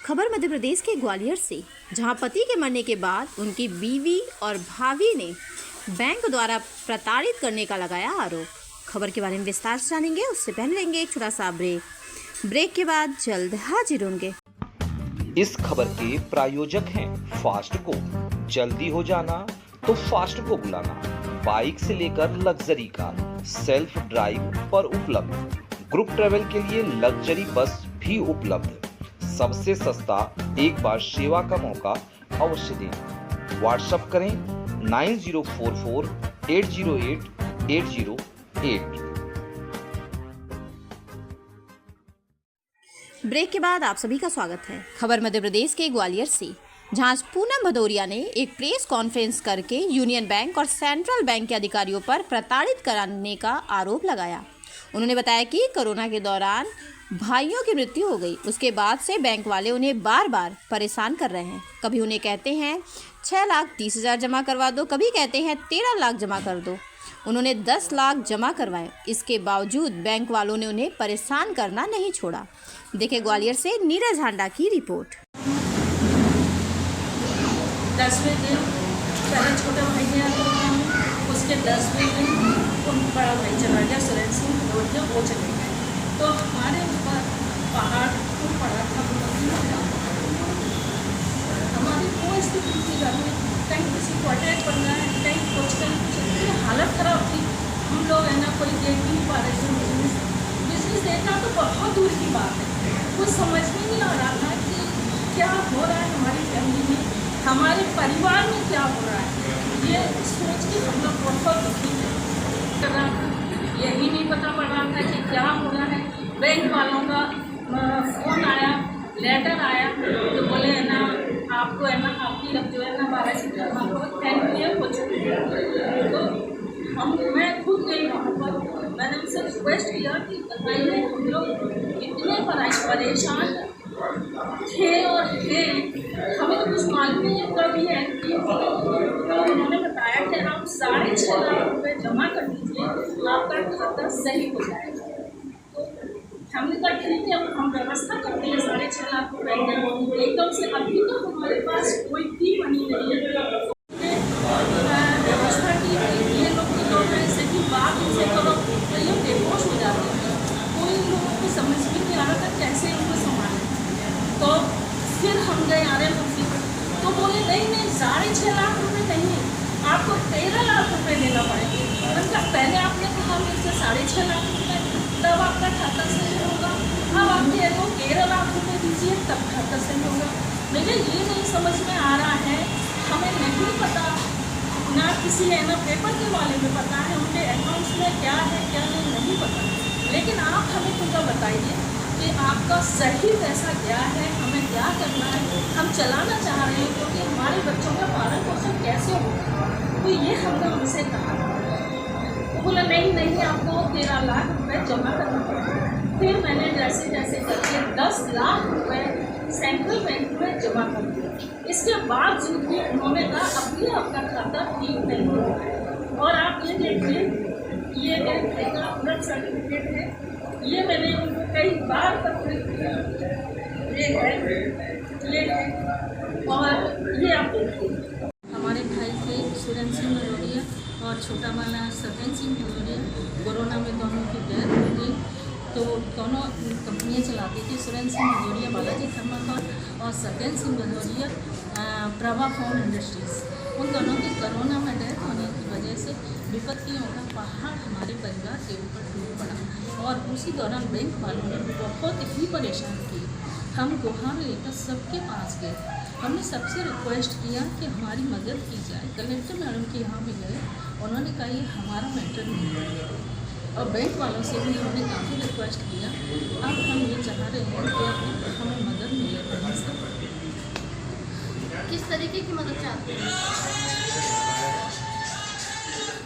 खबर मध्य प्रदेश के ग्वालियर से, जहां पति के मरने के बाद उनकी बीवी और भाभी ने बैंक द्वारा प्रताड़ित करने का लगाया आरोप। खबर के बारे में विस्तार से जानेंगे, उससे पहले लेंगे एक छोटा सा ब्रेक के बाद जल्द हाजिर होंगे। इस खबर के प्रायोजक हैं फास्टको। जल्दी हो जाना तो फास्टको बुलाना। बाइक से लेकर लग्जरी कार सेल्फ ड्राइव पर उपलब्ध। ग्रुप ट्रेवल के लिए लग्जरी बस भी उपलब्ध। सबसे सस्ता एक बार सेवा का मौका अवश्य दें। व्हाट्सएप करें 9044 808 808। ब्रेक के बाद आप सभी का स्वागत है। खबर मध्य प्रदेश के ग्वालियर से, जहां पूनम भदौरिया ने एक प्रेस कॉन्फ्रेंस करके यूनियन बैंक और सेंट्रल बैंक के अधिकारियों पर प्रताड़ित कराने का आरोप लगाया। उन्होंने बताया कि कोरोना के दौरान भाइयों की मृत्यु हो गई, उसके बाद से बैंक वाले उन्हें बार बार परेशान कर रहे हैं। कभी उन्हें कहते हैं 6,30,000 जमा करवा दो, कभी कहते हैं 13 लाख जमा कर दो। उन्होंने 10 लाख जमा करवाए, इसके बावजूद बैंक वालों ने उन्हें परेशान करना नहीं छोड़ा। देखें ग्वालियर से नीरज हांडा की रिपोर्ट। 10वें दिन पहले छोटा भाई गया तो उसके 10वें दिन बड़ा भाई चला गया, सुरेंद्र सिंह भदौरिया, वो चले गए। तो हमारे ऊपर पहाड़ तो पड़ा था। हमारी कोई स्थिति थी घर में, कहीं किसी को अटैक करना है, कहीं कुछ हालत खराब थी। हम लोग है ना कोई देख भी नहीं पा रहे थे। बिजनेस देखना तो बहुत दूर की बात है। कुछ समझ में नहीं आ रहा था कि क्या हो रहा है हमारी फैमिली में, हमारे परिवार में क्या हो रहा है। ये सोच के हम लोग बहुत दुखी कर रहा था। यही नहीं पता पड़ रहा था कि क्या हो रहा है। बैंक वालों का फ़ोन आया, लेटर आया, तो बोले है ना आपको है ना आपकी जो है ना 12 से हो चुकी है। तो मैं खुद गई वहाँ पर, मैंने उनसे रिक्वेस्ट किया कि बताइए हम लोग इतने परेशान थे और हैं, हमें तो कुछ मालूम नहीं है कभी है। तो उन्होंने बताया कि आप 6.5 लाख रुपये जमा कर दीजिए, आपका खाता सही हो जाएगा। तो हमने कहा ठीक है, हम व्यवस्था करते हैं 6.5 लाख रुपये। एकदम से अभी तो हमारे पास कोई भी मनी नहीं है। व्यवस्था की ये लोग ऐसे की बात उनसे करो तो ये बेहोश हो जाते हैं। कोई लोगों को समझ में नहीं आ रहा था कैसे उनको संभालें। तो फिर हम गए आर मुफ्ती, तो बोले नहीं 6.5 लाख रुपये नहीं, आपको 13 लाख रुपये देना पड़ेगा। मतलब पहले आपने कहा मेरे से 6.5 लाख रुपये, तब आपका खाता सही होगा। अब आप कह रहे हो 13 लाख रुपये दीजिए तब खाता सही होगा। मुझे ये नहीं समझ में आ रहा है, हमें नहीं पता ना किसी है ना पेपर के वाले में पता है उनके अकाउंट्स में क्या है क्या नहीं पता। लेकिन आप हमें पूरा बताइए कि आपका सही पैसा क्या है, हमें क्या करना है। हम चलाना चाह रहे हैं क्योंकि हमारे बच्चों का पालन पोषण कैसे होगा, तो ये हमने उनसे कहा। तो बोला नहीं आपको 13 लाख रुपये जमा करना पड़ेगा। फिर मैंने जैसे करके 10 लाख रुपये सेंट्रल बैंक में जमा कर दिया। इसके बाद भी उन्होंने कहा अभी आपका खाता ठीक नहीं हो रहा है। और आप ये देखिए, ये बैंक का पूरा सर्टिफिकेट है, ये मैंने उनको कई बार पत्र किया, ये है और ये आप देखिए। हमारे भाई थे सुरेंद्र सिंह भदौरिया और छोटा वाला सत्येंद्र सिंह भदौरिया, कोरोना में दोनों की डेथ हो गई। तो दोनों कंपनियाँ चलाती थी, सुरेंद्र सिंह भदौरिया बालाजी थर्माकोल और सत्येंद्र सिंह भदौरिया प्रभा फोन इंडस्ट्रीज़। उन दोनों की कोरोना में डेथ होने की वजह से विपत्तियों का पहाड़ हमारे परिवार के ऊपर टूट पड़ा। और उसी दौरान बैंक वालों ने बहुत ही परेशान किए। हम गुहार लेकर सबके पास गए, हमने सबसे रिक्वेस्ट किया कि हमारी मदद की जाए। कलेक्टर मैडम के यहाँ भी गए, उन्होंने कहा ये हमारा मैटर नहीं है। और बैंक वालों से भी हमने काफ़ी रिक्वेस्ट किया। अब हम ये चाह रहे हैं कि हमें मदद मिले कहीं से। किस तरीके की मदद चाहते हैं?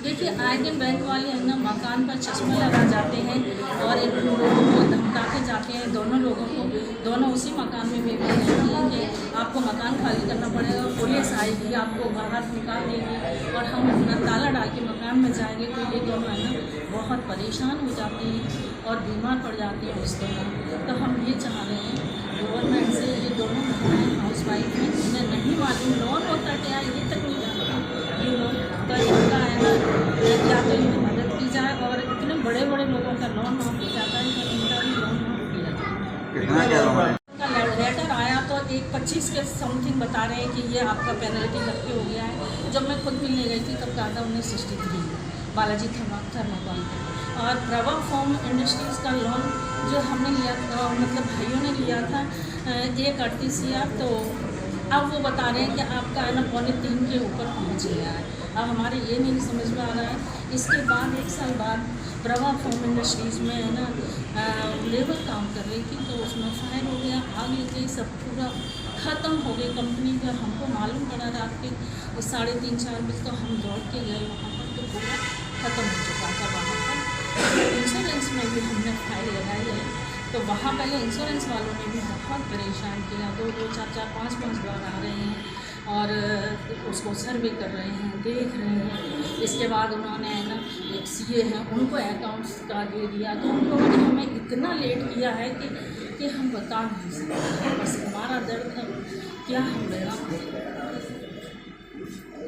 देखिए आए दिन बैंक वाले है ना मकान पर चश्मा लगा जाते हैं और इन लोगों को धमका के जाते हैं। दोनों लोगों को, दोनों उसी मकान में बैठे हैं कि आपको मकान खाली करना पड़ेगा, पुलिस आएगी आपको बाहर निकाल देगी और हम अपना ताला डाल के मकान में जाएंगे। तो ये दोनों है ना बहुत परेशान हो जाते हैं और बीमार पड़ जाते हैं उस दौरान। तो हम ये चाह रहे हैं गवर्नमेंट से ये दोनों थोड़े लोगों का लोन माफ हो जाता है, इनका भी लोन माफ किया जाता है। कितना क्या लोन है? का लेटर आया तो एक 25 के समथिंग बता रहे हैं कि ये आपका पेनल्टी लग के हो गया है। जब मैं खुद मिलने गई थी तब कहा था 1963 बालाजी थर्माकोल और प्रभा फोम इंडस्ट्रीज़ का लोन जो हमने लिया था, मतलब भाइयों ने लिया था 1.38 तो अब वो बता रहे हैं कि आपका है ना 2.25 के ऊपर पहुंच गया है। अब हमारे ये नहीं समझ में आ रहा है। इसके बाद 1 साल बाद प्रभा फोम इंडस्ट्रीज़ में है ना लेबर काम कर रही थी तो उसमें फायर हो गया, आग लग गई, सब पूरा ख़त्म हो गई कंपनी। जब हमको मालूम पड़ा रात के 3:30-4 बजे तो हम दौड़ के गए वहाँ पर तो पूरा ख़त्म हो चुका था वहाँ पर। इंश्योरेंस में भी हमने फाइल लगाई है तो वहाँ पहले इंश्योरेंस वालों ने भी बहुत परेशान किया, 2-2, 4-4, 5-5 बार आ रहे हैं और उसको सर्वे कर रहे हैं, देख रहे हैं। इसके बाद उन्होंने है ना एक सीए हैं उनको अकाउंट्स का दे दिया तो उन लोगों ने हमें इतना लेट किया है कि हम बता नहीं सकते। बस हमारा दर्द क्या हम लेना